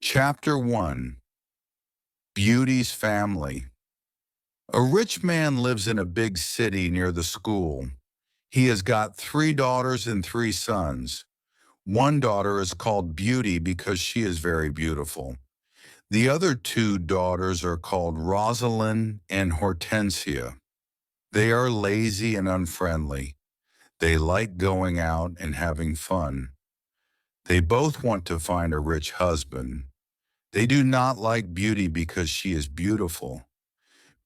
Chapter 1. Beauty's Family. A rich man lives in a big city near the school. He has got 3 daughters and 3 sons. One daughter is called Beauty because she is very beautiful. The other 2 daughters are called Rosalind and Hortensia. They are lazy and unfriendly. They like going out and having fun. They both want to find a rich husband. They do not like Beauty because she is beautiful.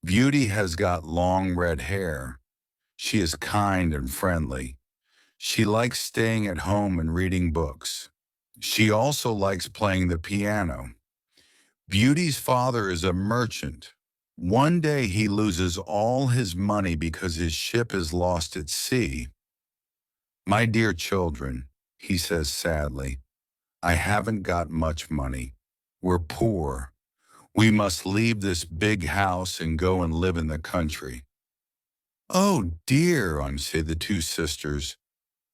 Beauty has got long red hair. She is kind and friendly. She likes staying at home and reading books. She also likes playing the piano. Beauty's father is a merchant. One day he loses all his money because his ship is lost at sea. "My dear children," he says sadly, "I haven't got much money. We're poor. We must leave this big house and go and live in the country." "Oh dear," say the 2 sisters.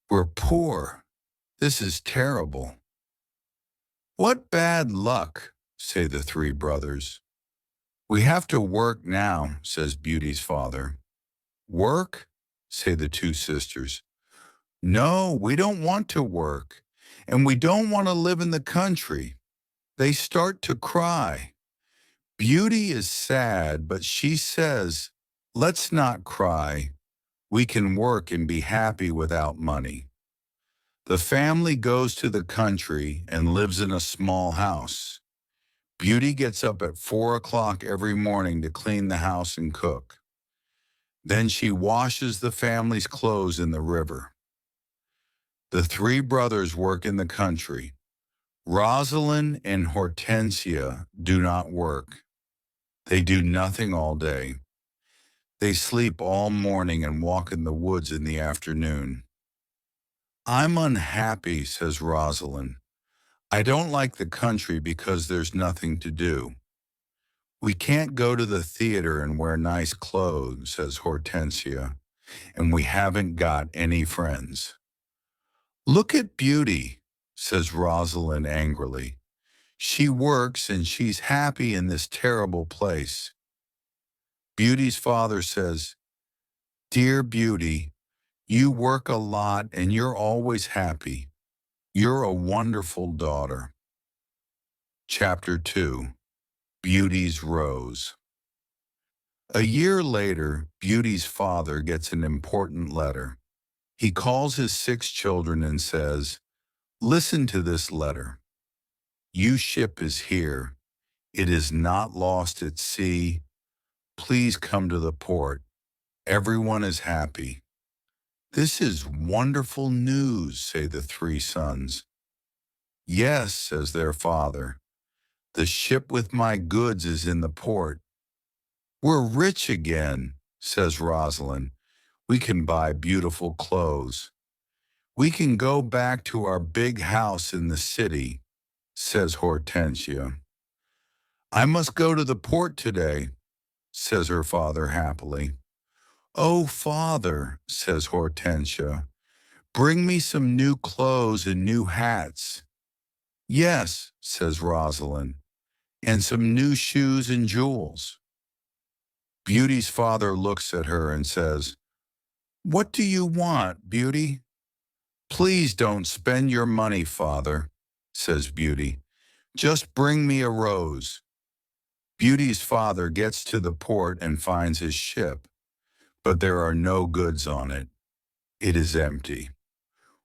"We're poor. This is terrible." "What bad luck," say the 3 brothers. "We have to work now," says Beauty's father. "Work?" say the 2 sisters. "No, we don't want to work, and we don't want to live in the country." They start to cry. Beauty is sad, but she says, "Let's not cry. We can work and be happy without money." The family goes to the country and lives in a small house. Beauty gets up at 4 o'clock every morning to clean the house and cook. Then she washes the family's clothes in the river. The 3 brothers work in the country. Rosalind and Hortensia do not work. They do nothing all day. They sleep all morning and walk in the woods in the afternoon. "I'm unhappy," says Rosalind. "I don't like the country because there's nothing to do." "We can't go to the theater and wear nice clothes," says Hortensia, "and we haven't got any friends." "Look at Beauty," says Rosalind angrily. "She works and she's happy in this terrible place." Beauty's father says, "Dear Beauty, you work a lot and you're always happy. You're a wonderful daughter." Chapter 2. Beauty's Rose. A year later, Beauty's father gets an important letter. He calls his 6 children and says, "Listen to this letter. You ship is here. It is not lost at sea. Please come to the port. Everyone is happy." "This is wonderful news," say the 3 sons. "Yes," says their father. "The ship with my goods is in the port." "We're rich again," says Rosalind. "We can buy beautiful clothes. We can go back to our big house in the city," says Hortensia. "I must go to the port today," says her father happily. "Oh, father," says Hortensia, "bring me some new clothes and new hats." "Yes," says Rosalind, "and some new shoes and jewels." Beauty's father looks at her and says, "What do you want, Beauty?" "Please don't spend your money, father," says Beauty. "Just bring me a rose." Beauty's father gets to the port and finds his ship, but there are no goods on it. It is empty.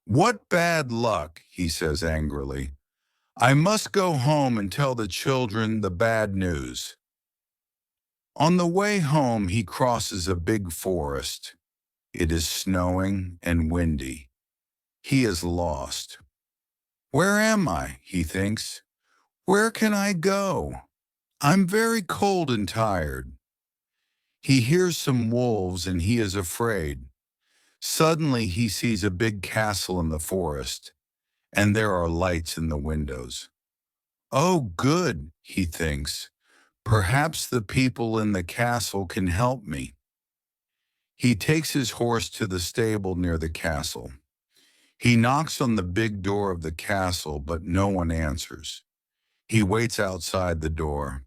"What bad luck," he says angrily. "I must go home and tell the children the bad news." On the way home, he crosses a big forest. It is snowing and windy. He is lost. "Where am I?" he thinks. "Where can I go? I'm very cold and tired." He hears some wolves and he is afraid. Suddenly he sees a big castle in the forest, and there are lights in the windows. "Oh, good," he thinks. "Perhaps the people in the castle can help me." He takes his horse to the stable near the castle. He knocks on the big door of the castle, but no one answers. He waits outside the door.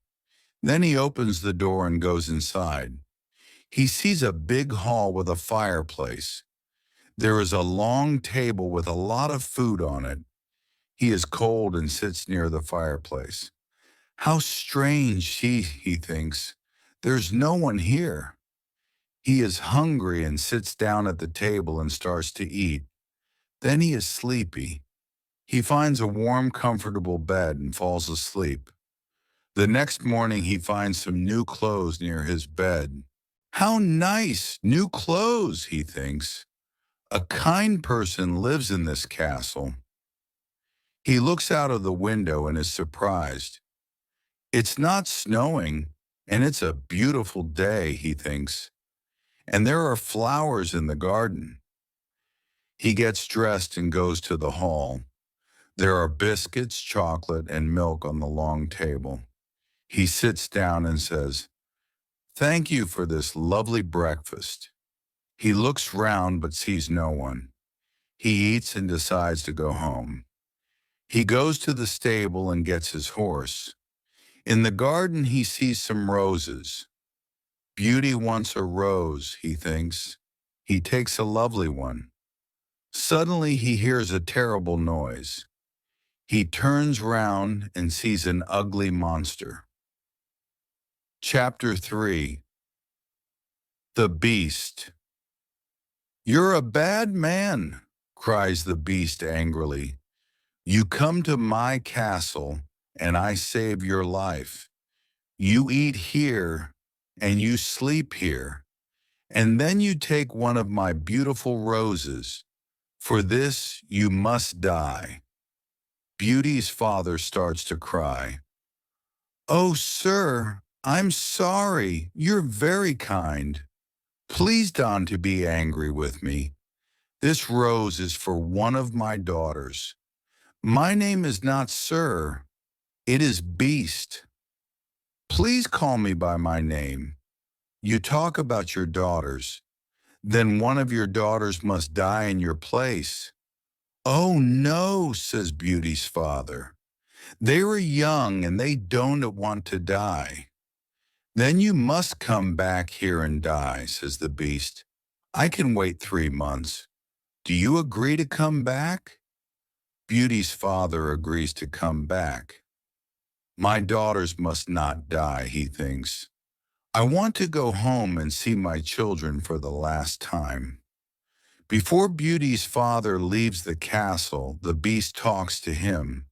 Then he opens the door and goes inside. He sees a big hall with a fireplace. There is a long table with a lot of food on it. He is cold and sits near the fireplace. How strange, he thinks. There's no one here. He is hungry and sits down at the table and starts to eat. Then he is sleepy. He finds a warm, comfortable bed and falls asleep. The next morning he finds some new clothes near his bed. How nice, new clothes, he thinks. A kind person lives in this castle. He looks out of the window and is surprised. It's not snowing, and it's a beautiful day, he thinks. And there are flowers in the garden. He gets dressed and goes to the hall. There are biscuits, chocolate, and milk on the long table. He sits down and says, "Thank you for this lovely breakfast." He looks round but sees no one. He eats and decides to go home. He goes to the stable and gets his horse. In the garden he sees some roses. Beauty wants a rose, he thinks. He takes a lovely one. Suddenly he hears a terrible noise. He turns round and sees an ugly monster. Chapter 3. The Beast. "You're a bad man," cries the beast angrily. "You come to my castle, and I save your life. You eat here, and you sleep here, and then you take one of my beautiful roses. For this you must die." Beauty's father starts to cry. "Oh, sir, I'm sorry. You're very kind. Please don't to be angry with me. This rose is for one of my daughters. My name is not Sir, it is Beast. Please call me by my name. You talk about your daughters. Then one of your daughters must die in your place." "Oh, no," says Beauty's father. "They were young and they don't want to die." "Then you must come back here and die," says the beast. "I can wait 3 months. Do you agree to come back?" Beauty's father agrees to come back. My daughters must not die, he thinks. I want to go home and see my children for the last time. Before Beauty's father leaves the castle, the beast talks to him.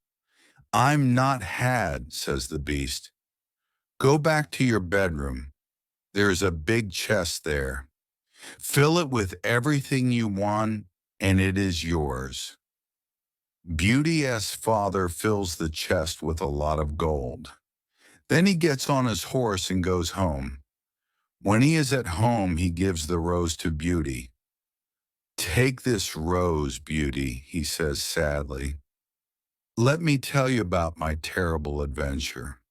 "I'm not had," says the beast. "Go back to your bedroom. There is a big chest there. Fill it with everything you want, and it is yours." Beauty's father fills the chest with a lot of gold. Then he gets on his horse and goes home. When he is at home, he gives the rose to Beauty. "Take this rose, Beauty," he says sadly. "Let me tell you about my terrible adventure."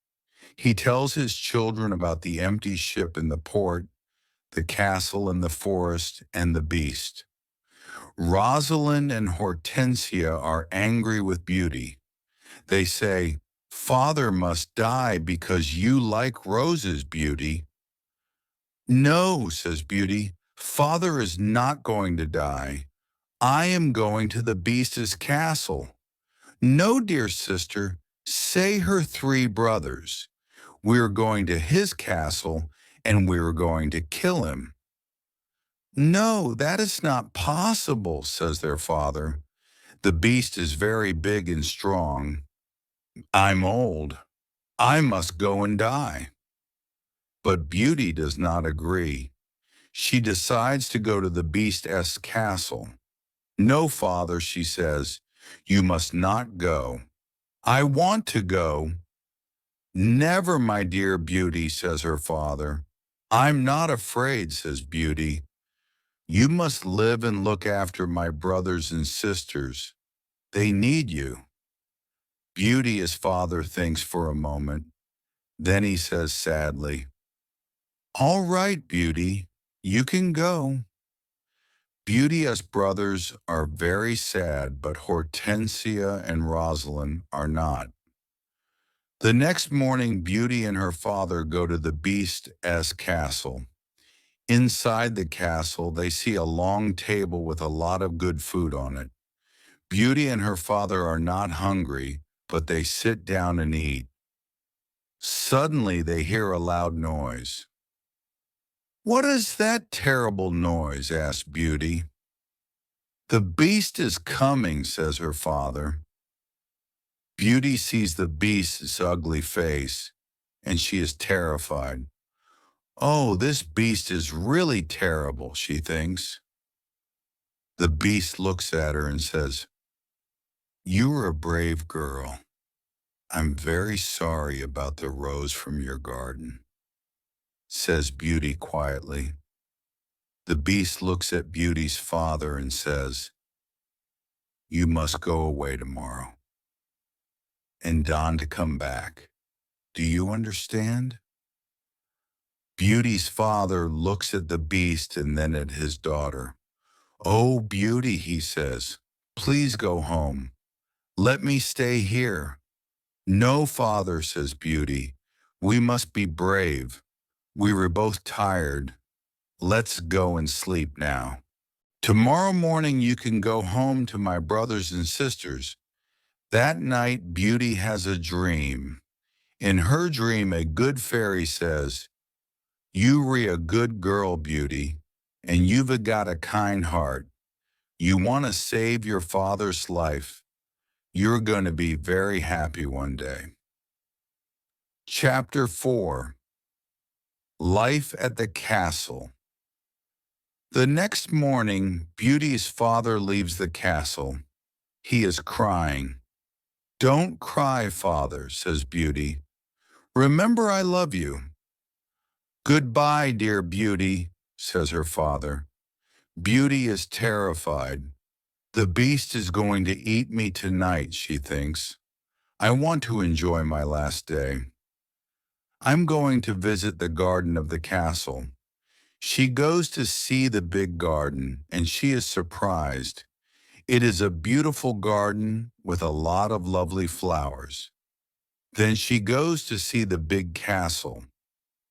He tells his children about the empty ship in the port, the castle in the forest, and the beast. Rosalind and Hortensia are angry with Beauty. They say, "Father must die because you like roses, Beauty." "No," says Beauty, "Father is not going to die. I am going to the beast's castle." "No, dear sister, say her 3 brothers. We're going to his castle, and we're going to kill him." "No, that is not possible," says their father. "The beast is very big and strong. I'm old. I must go and die." But Beauty does not agree. She decides to go to the beast's castle. "No, father," she says, "you must not go." "I want to go." "Never, my dear Beauty," says her father. "I'm not afraid," says Beauty. "You must live and look after my brothers and sisters. They need you." Beauty's father thinks for a moment. Then he says sadly, "All right, Beauty, you can go." Beauty's brothers are very sad, but Hortensia and Rosalind are not. The next morning, Beauty and her father go to the Beast's castle. Inside the castle, they see a long table with a lot of good food on it. Beauty and her father are not hungry, but they sit down and eat. Suddenly, they hear a loud noise. "What is that terrible noise?" asks Beauty. "The beast is coming," says her father. Beauty sees the beast's ugly face, and she is terrified. "Oh, this beast is really terrible," she thinks. The beast looks at her and says, "You are a brave girl. I'm very sorry about the rose from your garden," says Beauty quietly. The beast looks at Beauty's father and says, "You must go away tomorrow and Don to come back. Do you understand?" Beauty's father looks at the beast and then at his daughter. "Oh, Beauty," he says, "please go home. Let me stay here." "No, father," says Beauty. "We must be brave. We were both tired. Let's go and sleep now. Tomorrow morning you can go home to my brothers and sisters." That night, Beauty has a dream. In her dream, a good fairy says, "You re a good girl, Beauty, and you've got a kind heart. You want to save your father's life. You're going to be very happy one day." Chapter 4. Life at the Castle. The next morning, Beauty's father leaves the castle. He is crying. "Don't cry, father," says Beauty. "Remember I love you." "Goodbye, dear Beauty," says her father. Beauty is terrified. The beast is going to eat me tonight, she thinks. I want to enjoy my last day. I'm going to visit the garden of the castle. She goes to see the big garden, and she is surprised. It is a beautiful garden with a lot of lovely flowers. Then she goes to see the big castle.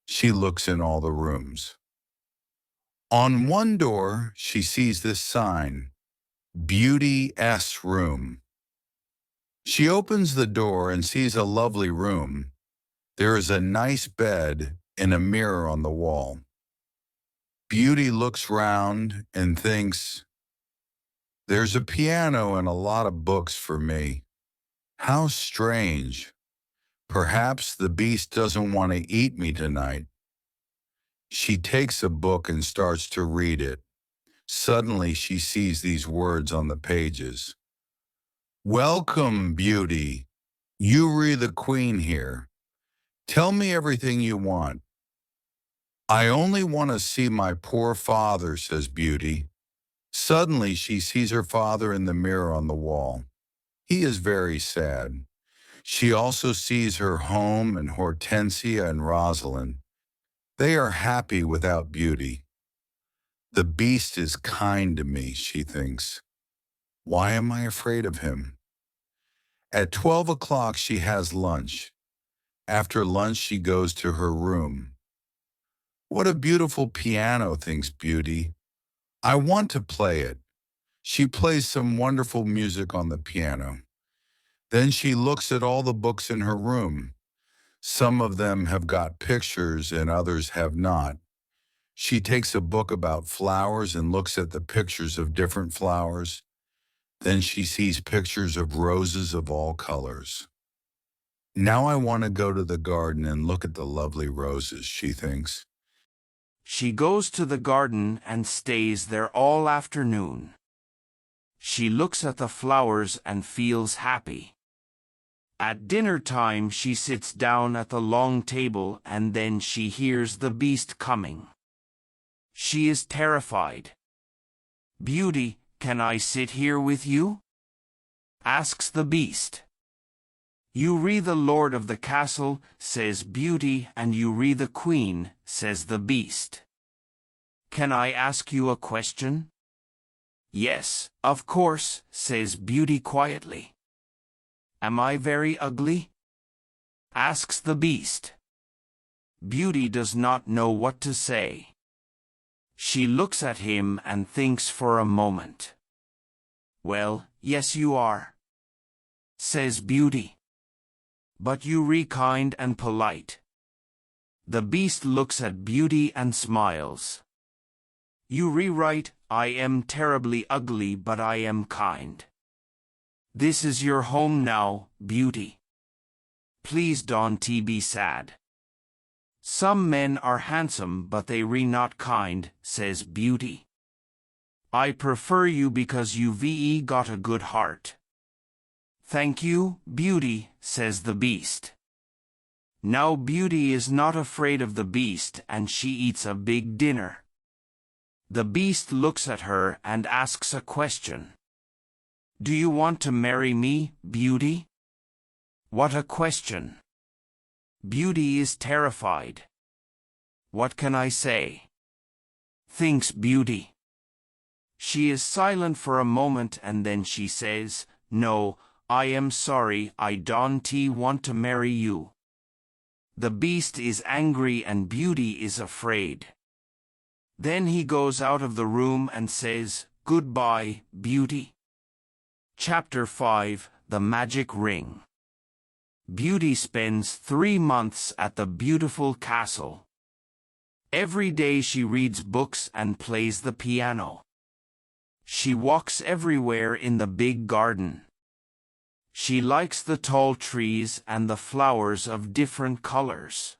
She looks in all the rooms. On one door, she sees this sign, Beauty's Room. She opens the door and sees a lovely room. There is a nice bed and a mirror on the wall. Beauty looks round and thinks, "There's a piano and a lot of books for me. How strange. Perhaps the beast doesn't want to eat me tonight." She takes a book and starts to read it. Suddenly she sees these words on the pages. "Welcome, Beauty. You re the queen here. Tell me everything you want." "I only want to see my poor father," says Beauty. Suddenly she sees her father in the mirror on the wall. He is very sad. She also sees her home and Hortensia and Rosalind. They are happy without Beauty. The beast is kind to me, she thinks. Why am I afraid of him? At 12 o'clock she has lunch. After lunch she goes to her room. What a beautiful piano, thinks Beauty. I want to play it. She plays some wonderful music on the piano. Then she looks at all the books in her room. Some of them have got pictures and others have not. She takes a book about flowers and looks at the pictures of different flowers. Then she sees pictures of roses of all colors. Now I want to go to the garden and look at the lovely roses, she thinks. She goes to the garden and stays there all afternoon. She looks at the flowers and feels happy. At dinner time she sits down at the long table and then she hears the beast coming. She is terrified. "Beauty, can I sit here with you?" asks the beast. "You re the lord of the castle," says Beauty, "and you re the queen," says the beast. "Can I ask you a question?" "Yes, of course," says Beauty quietly. "Am I very ugly?" asks the Beast. Beauty does not know what to say. She looks at him and thinks for a moment. "Well, yes you are," says Beauty. "But you're kind and polite." The Beast looks at Beauty and smiles. "You're right, I am terribly ugly, but I am kind. This is your home now, Beauty. Please don't be sad." "Some men are handsome, but they're not kind," says Beauty. "I prefer you because you've got a good heart." "Thank you, Beauty," says the Beast. Now Beauty is not afraid of the Beast, and she eats a big dinner. The Beast looks at her and asks a question. "Do you want to marry me, Beauty?" What a question! Beauty is terrified. "What can I say?" thinks Beauty. She is silent for a moment and then she says, "No, I am sorry, I don't want to marry you." The Beast is angry and Beauty is afraid. Then he goes out of the room and says, "Goodbye, Beauty." Chapter 5: The Magic Ring. Beauty spends 3 months at the beautiful castle. Every day she reads books and plays the piano. She walks everywhere in the big garden. She likes the tall trees and the flowers of different colors.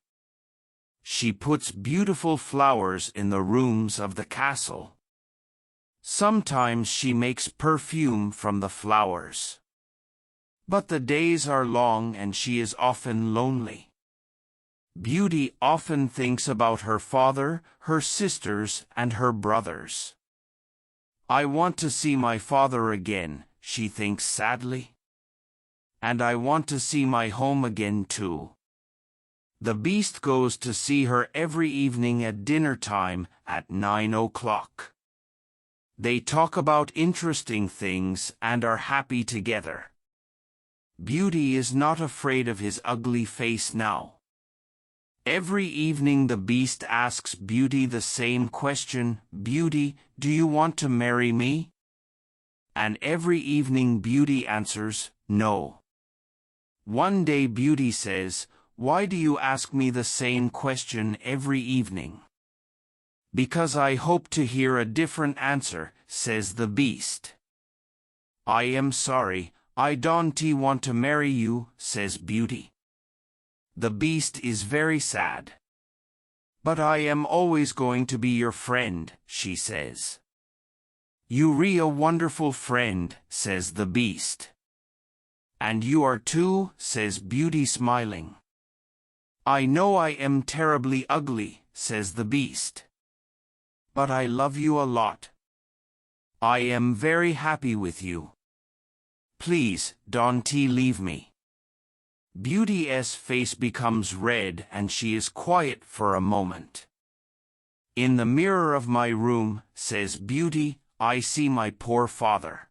She puts beautiful flowers in the rooms of the castle. Sometimes she makes perfume from the flowers. But the days are long and she is often lonely. Beauty often thinks about her father, her sisters, and her brothers. "I want to see my father again," she thinks sadly. "And I want to see my home again too." The Beast goes to see her every evening at dinner time at 9 o'clock. They talk about interesting things and are happy together. Beauty is not afraid of his ugly face now. Every evening the Beast asks Beauty the same question, "Beauty, do you want to marry me?" And every evening Beauty answers, "No." One day Beauty says, "Why do you ask me the same question every evening?" "Because I hope to hear a different answer," says the Beast. "I am sorry, I don't want to marry you," says Beauty. The Beast is very sad. "But I am always going to be your friend," she says. "You're a wonderful friend," says the Beast. "And you are too," says Beauty smiling. "I know I am terribly ugly," says the Beast. "But I love you a lot. I am very happy with you. Please, don't leave me." Beauty's face becomes red and she is quiet for a moment. "In the mirror of my room," says Beauty, "I see my poor father.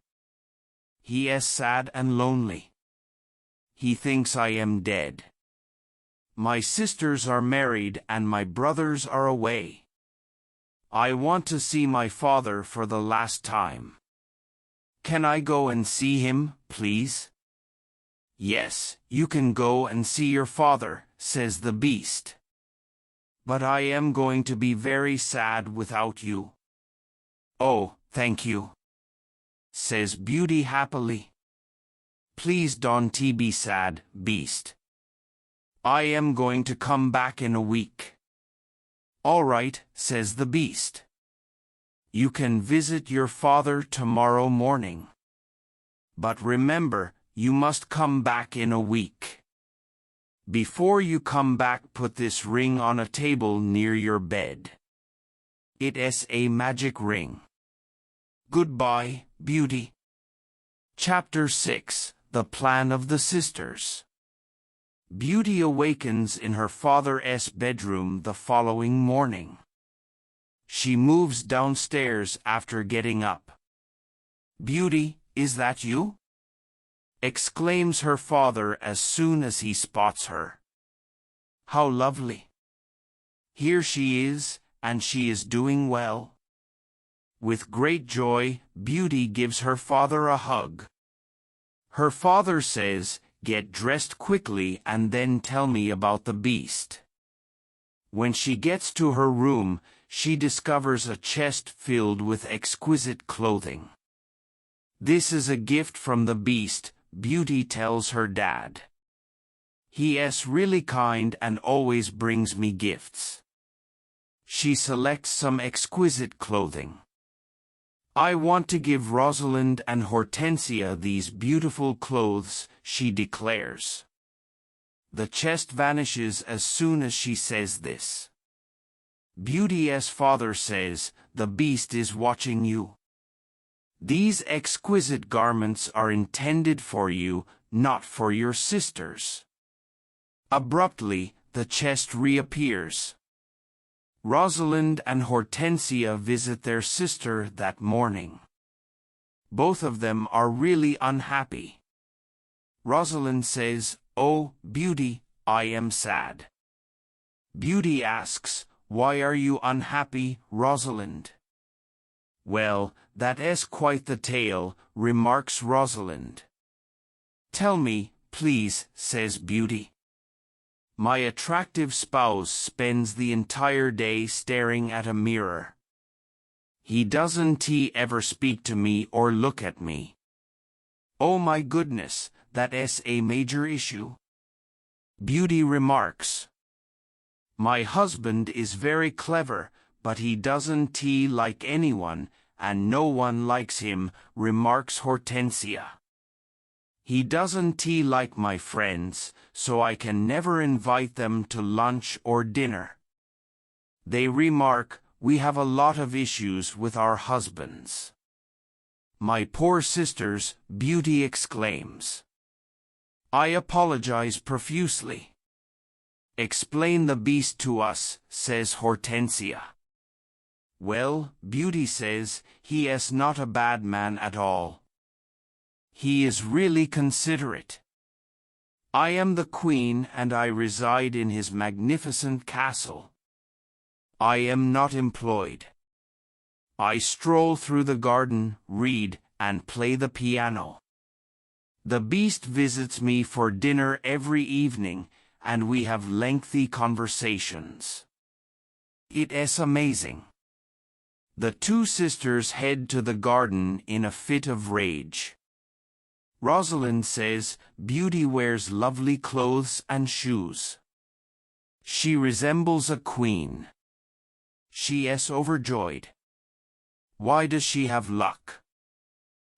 He is sad and lonely. He thinks I am dead. My sisters are married and my brothers are away. I want to see my father for the last time. Can I go and see him, please?" "Yes, you can go and see your father," says the Beast. "But I am going to be very sad without you." "Oh, thank you," says Beauty happily. "Please don't be sad, Beast. I am going to come back in a week." "All right," says the Beast. "You can visit your father tomorrow morning. But remember, you must come back in a week. Before you come back, put this ring on a table near your bed. It is a magic ring. Goodbye, Beauty." Chapter 6: The Plan of the Sisters. Beauty awakens in her father's bedroom the following morning. She moves downstairs after getting up. "Beauty, is that you?" exclaims her father as soon as he spots her. How lovely. Here she is, and she is doing well. With great joy, Beauty gives her father a hug. Her father says, "Get dressed quickly and then tell me about the beast." When she gets to her room, she discovers a chest filled with exquisite clothing. This is a gift from the beast, Beauty tells her dad. He's really kind and always brings me gifts. She selects some exquisite clothing. I want to give Rosalind and Hortensia these beautiful clothes, she declares. The chest vanishes as soon as she says this. Beauty's father says, "The beast is watching you. These exquisite garments are intended for you, not for your sisters." Abruptly, the chest reappears. Rosalind and Hortensia visit their sister that morning. Both of them are really unhappy. Rosalind says, "Oh, Beauty, I am sad." Beauty asks, "Why are you unhappy, Rosalind?" "Well, that is quite the tale," remarks Rosalind. "Tell me, please," says Beauty. "My attractive spouse spends the entire day staring at a mirror. He doesn't ever speak to me or look at me. Oh my goodness, that is a major issue." Beauty remarks. "My husband is very clever, but he doesn't like anyone, and no one likes him," remarks Hortensia. "He doesn't like my friends, so I can never invite them to lunch or dinner." They remark, "We have a lot of issues with our husbands." "My poor sisters," Beauty exclaims. "I apologize profusely." "Explain the beast to us," says Hortensia. "Well," Beauty says, "he is not a bad man at all. He is really considerate. I am the queen and I reside in his magnificent castle. I am not employed. I stroll through the garden, read, and play the piano. The beast visits me for dinner every evening, and we have lengthy conversations. It is amazing." The two sisters head to the garden in a fit of rage. Rosalind says, "Beauty wears lovely clothes and shoes. She resembles a queen. She is overjoyed. Why does she have luck?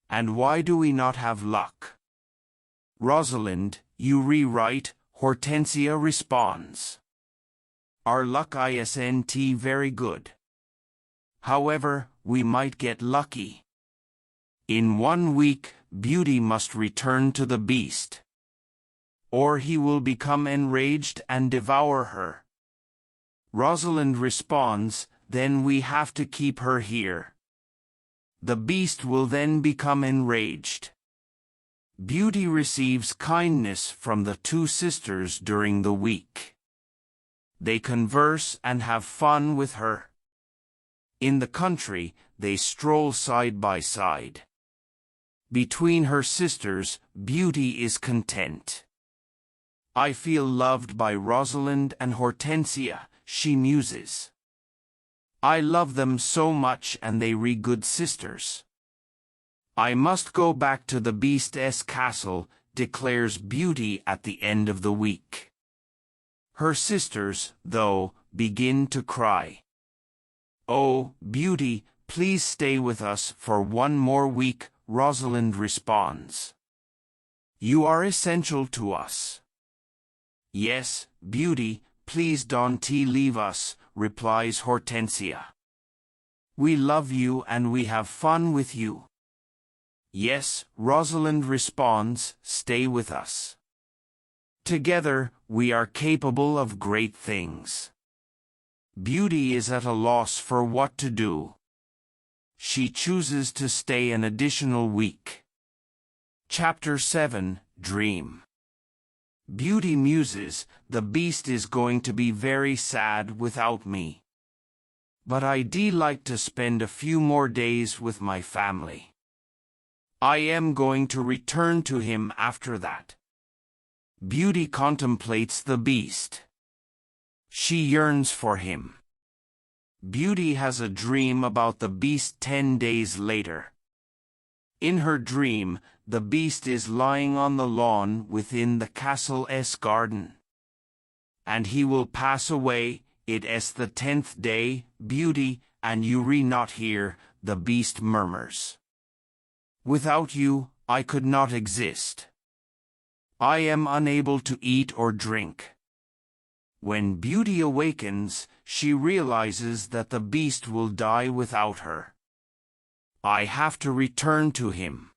And why do we not have luck?" "Rosalind, you rewrite," Hortensia responds. "Our luck isn't very good. However, we might get lucky. In 1 week, Beauty must return to the beast. Or he will become enraged and devour her." Rosalind responds, "Then we have to keep her here. The beast will then become enraged." Beauty receives kindness from the two sisters during the week. They converse and have fun with her. In the country, they stroll side by side. Between her sisters, Beauty is content. "I feel loved by Rosalind and Hortensia," she muses. "I love them so much and they re good sisters." "I must go back to the beast's castle," declares Beauty at the end of the week. Her sisters, though, begin to cry. "Oh, Beauty, please stay with us for 1 more week," Rosalind responds. "You are essential to us." "Yes, Beauty, please don't leave us," replies Hortensia. "We love you and we have fun with you." "Yes," Rosalind responds, "stay with us. Together, we are capable of great things." Beauty is at a loss for what to do. She chooses to stay an additional week. Chapter 7, Dream. Beauty muses, the beast is going to be very sad without me. But I'd like to spend a few more days with my family. I am going to return to him after that. Beauty contemplates the beast. She yearns for him. Beauty has a dream about the beast 10 days later. In her dream, the beast is lying on the lawn within the castle's garden. And he will pass away, it's the 10th day, Beauty, and you not here, the beast murmurs. Without you, I could not exist. I am unable to eat or drink. When Beauty awakens, she realizes that the beast will die without her. I have to return to him.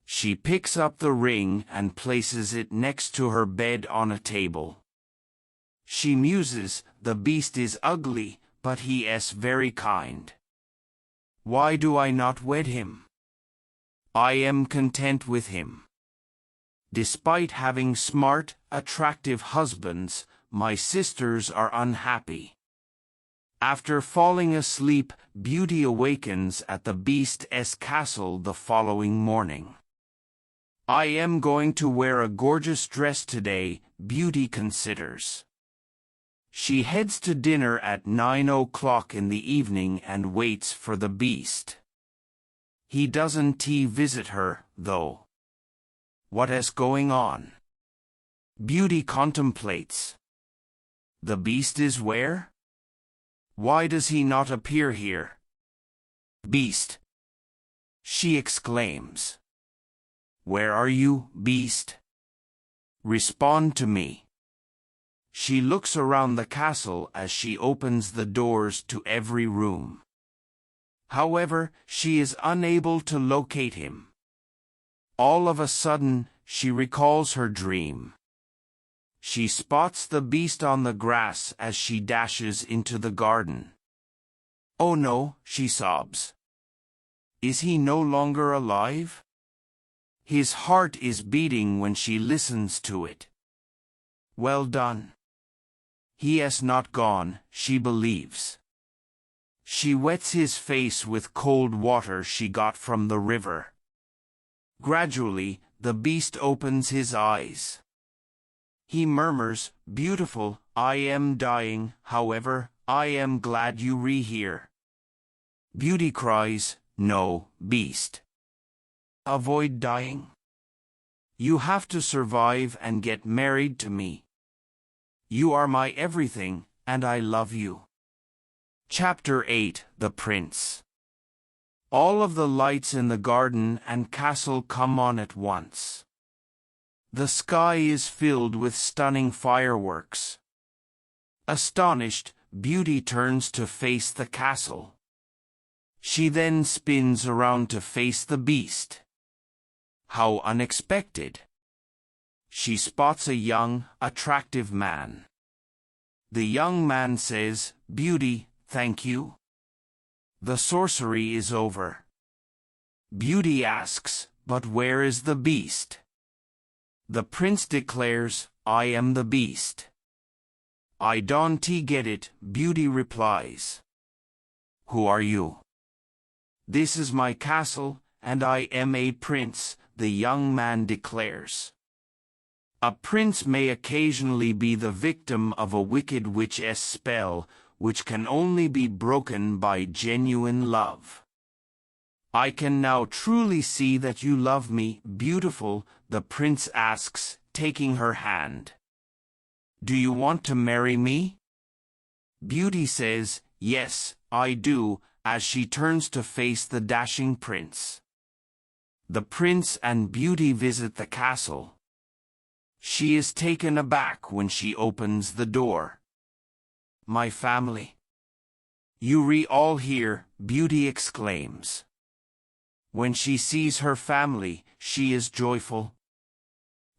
She picks up the ring and places it next to her bed on a table. She muses, the beast is ugly, but he is very kind. Why do I not wed him? I am content with him. Despite having smart, attractive husbands, my sisters are unhappy. After falling asleep, Beauty awakens at the beast's castle the following morning. I am going to wear a gorgeous dress today, Beauty considers. She heads to dinner at 9 o'clock in the evening and waits for the beast. He doesn't visit her, though. What is going on? Beauty contemplates. The beast is where? Why does he not appear here? Beast! She exclaims. Where are you, beast? Respond to me. She looks around the castle as she opens the doors to every room. However, she is unable to locate him. All of a sudden, she recalls her dream. She spots the beast on the grass as she dashes into the garden. Oh no, she sobs. Is he no longer alive? His heart is beating when she listens to it. Well done. He has not gone, she believes. She wets his face with cold water she got from the river. Gradually, the beast opens his eyes. He murmurs, Beautiful, I am dying, however, I am glad you are here. Beauty cries, No, beast. Avoid dying. You have to survive and get married to me. You are my everything, and I love you. Chapter 8, The Prince. All of the lights in the garden and castle come on at once. The sky is filled with stunning fireworks. Astonished, Beauty turns to face the castle. She then spins around to face the beast. How unexpected! She spots a young, attractive man. The young man says, Beauty, thank you. The sorcery is over. Beauty asks, But where is the beast? The prince declares, I am the beast. I don't get it, Beauty replies. Who are you? This is my castle, and I am a prince, the young man declares. A prince may occasionally be the victim of a wicked witch's spell, which can only be broken by genuine love. I can now truly see that you love me, beautiful, the prince asks, taking her hand. Do you want to marry me? Beauty says, Yes, I do, as she turns to face the dashing prince. The prince and Beauty visit the castle. She is taken aback when she opens the door. My family. You all here, Beauty exclaims. When she sees her family, she is joyful.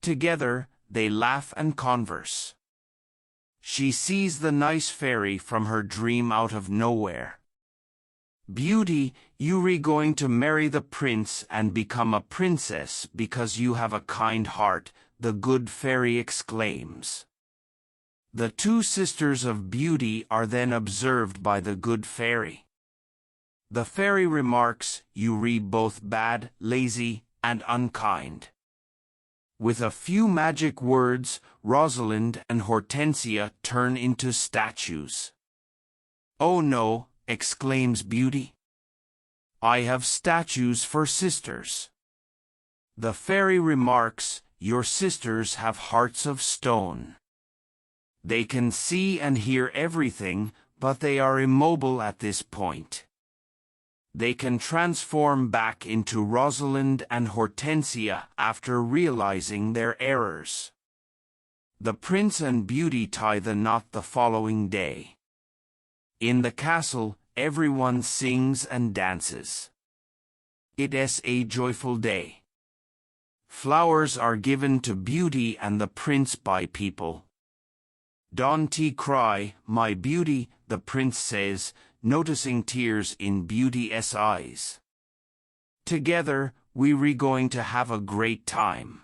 Together, they laugh and converse. She sees the nice fairy from her dream out of nowhere. Beauty, you going to marry the prince and become a princess because you have a kind heart, the good fairy exclaims. The two sisters of Beauty are then observed by the good fairy. The fairy remarks, "You read both bad, lazy, and unkind." With a few magic words, Rosalind and Hortensia turn into statues. "Oh no," exclaims Beauty. "I have statues for sisters." The fairy remarks, "Your sisters have hearts of stone. They can see and hear everything, but they are immobile at this point." They can transform back into Rosalind and Hortensia after realizing their errors. The prince and Beauty tie the knot the following day. In the castle, everyone sings and dances. It is a joyful day. Flowers are given to Beauty and the prince by people. "Don't cry, my beauty," the prince says, noticing tears in Beauty's eyes. "Together, we're going to have a great time."